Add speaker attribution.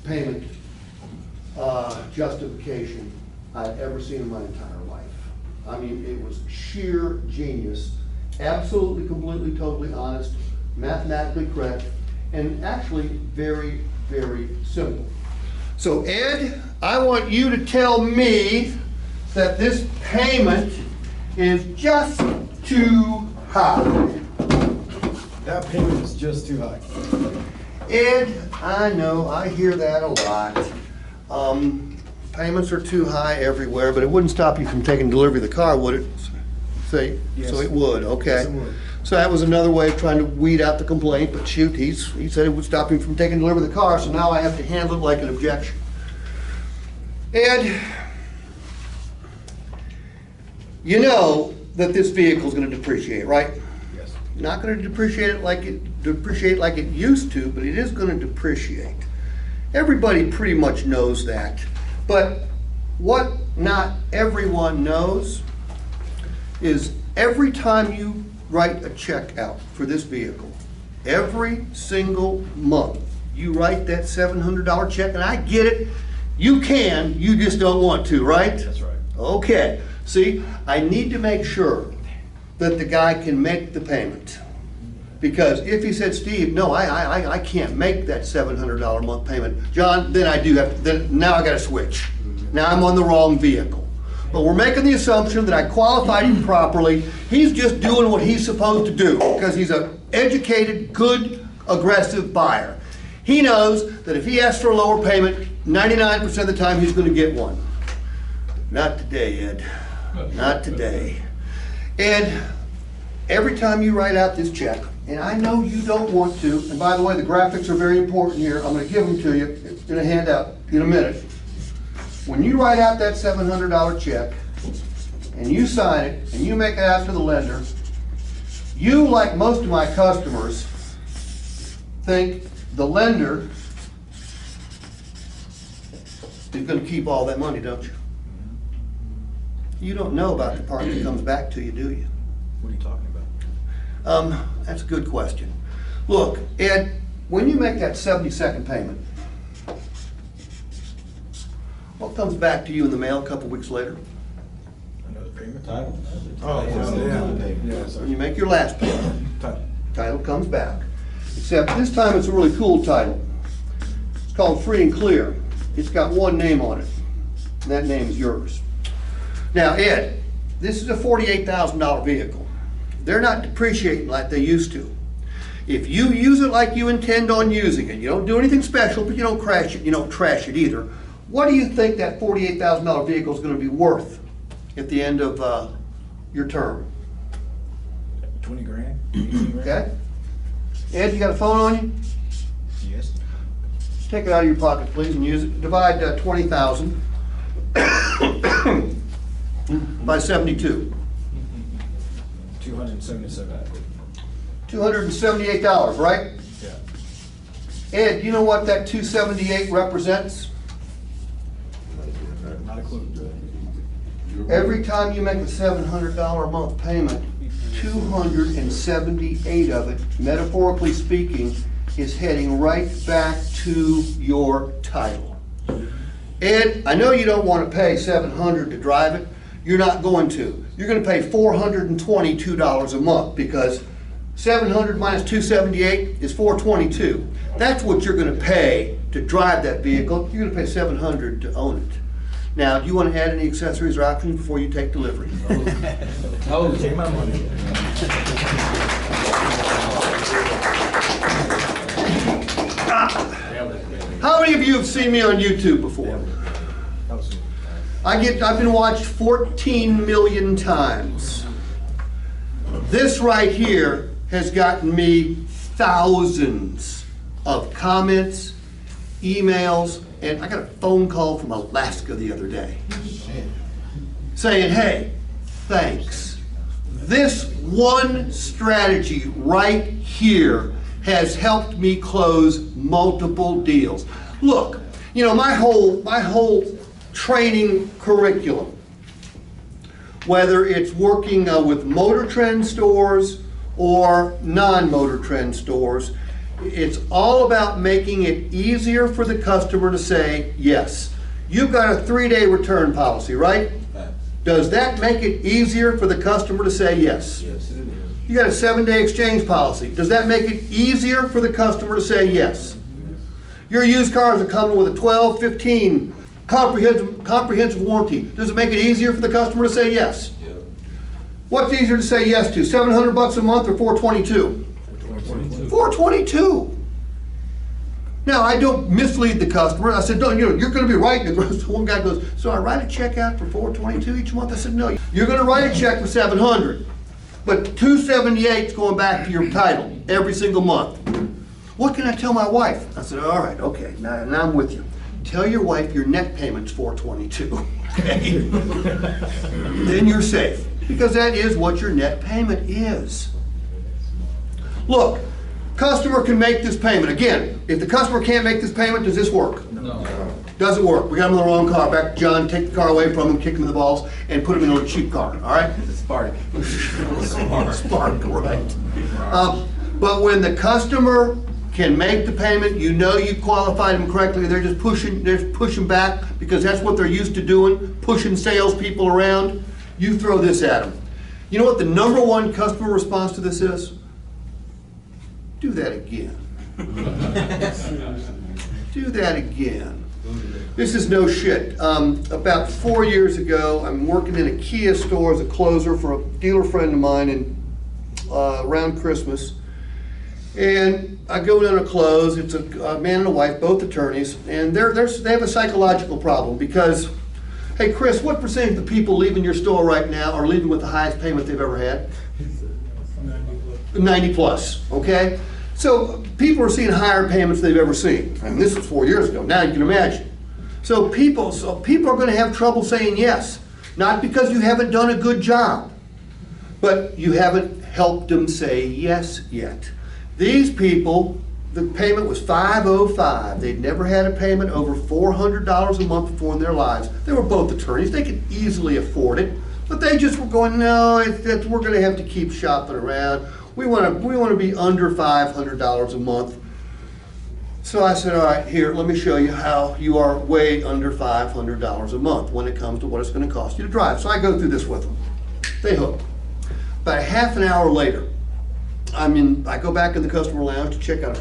Speaker 1: payment justification I've ever seen in my entire life. I mean, it was sheer genius, absolutely, completely, totally honest, mathematically correct, and actually very, very simple. So Ed, I want you to tell me that this payment is just too high.
Speaker 2: That payment is just too high.
Speaker 1: Ed, I know, I hear that a lot. Payments are too high everywhere, but it wouldn't stop you from taking delivery of the car, would it? Say,
Speaker 2: Yes.
Speaker 1: so it would, okay.
Speaker 2: Yes, it would.
Speaker 1: So that was another way of trying to weed out the complaint, but shoot, he said it would stop him from taking delivery of the car, so now I have to handle it like an objection. Ed, you know that this vehicle is going to depreciate, right?
Speaker 2: Yes.
Speaker 1: Not going to depreciate like it used to, but it is going to depreciate. Everybody pretty much knows that. But what not everyone knows is every time you write a check out for this vehicle, every single month, you write that $700 check, and I get it. You can, you just don't want to, right?
Speaker 2: That's right.
Speaker 1: Okay. See, I need to make sure that the guy can make the payment. Because if he said, Steve, no, I can't make that $700 a month payment, John, then I do have to, then now I gotta switch. Now I'm on the wrong vehicle. But we're making the assumption that I qualified him properly. He's just doing what he's supposed to do because he's an educated, good, aggressive buyer. He knows that if he asks for a lower payment, 99% of the time he's gonna get one. Not today, Ed. Not today. Ed, every time you write out this check, and I know you don't want to, and by the way, the graphics are very important here. I'm going to give them to you in a handout in a minute. When you write out that $700 check, and you sign it, and you make it out to the lender, you, like most of my customers, think the lender is going to keep all that money, don't you? You don't know about the part that comes back to you, do you?
Speaker 2: What are you talking about?
Speaker 1: That's a good question. Look, Ed, when you make that 72nd payment, what comes back to you in the mail a couple weeks later?
Speaker 2: Another payment?
Speaker 3: Title.
Speaker 2: Oh, yeah. Yeah,
Speaker 1: When
Speaker 2: sorry.
Speaker 1: you make your last payment,
Speaker 2: Title.
Speaker 1: title comes back. Except this time it's a really cool title. It's called Free and Clear. It's got one name on it, and that name is yours. Now, Ed, this is a $48,000 vehicle. They're not depreciating like they used to. If you use it like you intend on using it, you don't do anything special, but you don't crash it, you don't trash it either, what do you think that $48,000 vehicle is going to be worth at the end of your term?
Speaker 2: 20 grand? 18 grand?
Speaker 1: Okay? Ed, you got a phone on you?
Speaker 2: Yes.
Speaker 1: Take it out of your pocket, please, and use it. Divide 20,000 by 72.
Speaker 2: 277.
Speaker 1: $278, right?
Speaker 2: Yeah.
Speaker 1: Ed, you know what that 278 represents?
Speaker 2: Not a clue.
Speaker 1: Every time you make a $700 a month payment, 278 of it, metaphorically speaking, is heading right back to your title. Ed, I know you don't want to pay $700 to drive it. You're not going to. You're going to pay $422 a month because 700 minus 278 is 422. That's what you're going to pay to drive that vehicle. You're going to pay $700 to own it. Now, do you want to add any accessories or options before you take delivery?
Speaker 2: Oh, take my money.
Speaker 1: How many of you have seen me on YouTube before? I've been watched 14 million times. This right here has gotten me thousands of comments, emails, and I got a phone call from Alaska the other day saying, hey, thanks. This one strategy right here has helped me close multiple deals. Look, you know, my whole training curriculum, whether it's working with MotorTrend stores or non-MotorTrend stores, It's all about making it easier for the customer to say yes. You've got a 3-day return policy, right? Does that make it easier for the customer to say yes?
Speaker 2: Yes, it is.
Speaker 1: You got a 7-day exchange policy. Does that make it easier for the customer to say yes? Your used cars are coming with a 12, 15 comprehensive warranty. Does it make it easier for the customer to say yes?
Speaker 2: Yep.
Speaker 1: What's easier to say yes to, $700 a month or $422? $422. Now, I don't mislead the customer. I said, no, you're going to be writing it. One guy goes, so I write a check out for $422 each month? I said, no, you're going to write a check for $700, but $278 is going back to your title every single month. What can I tell my wife? I said, all right, okay, now I'm with you. Tell your wife your net payment's $422. Okay? Then you're safe, because that is what your net payment is. Look, customer can make this payment. Again, if the customer can't make this payment, does this work?
Speaker 2: No.
Speaker 1: Doesn't work. We got him in the wrong car. Back to John, take the car away from him, kick him in the balls, and put him in a cheap car, all right?
Speaker 2: Spark.
Speaker 1: Spark, right. But when the customer can make the payment, you know you qualified them correctly, they're just pushing back because that's what they're used to doing, pushing salespeople around, you throw this at them. You know what the #1 customer response to this is? Do that again. Do that again. This is no shit. About 4 years ago, I'm working in a Kia store as a closer for a dealer friend of mine around Christmas. And I go down to close. It's a man and a wife, both attorneys, and they have a psychological problem because, hey Chris, what percentage of the people leaving your store right now are leaving with the highest payment they've ever had? 90 plus, okay? So people are seeing higher payments they've ever seen. And this was 4 years ago. Now you can imagine. So people are going to have trouble saying yes, not because you haven't done a good job, but you haven't helped them say yes yet. These people, the payment was $505. They'd never had a payment over $400 a month before in their lives. They were both attorneys. They could easily afford it, but they just were going, no, we're going to have to keep shopping around. We want to be under $500 a month. So I said, all right, here, let me show you how you are way under $500 a month when it comes to what it's going to cost you to drive. So I go through this with them. They hook. About a half an hour later, I go back in the customer lounge to check out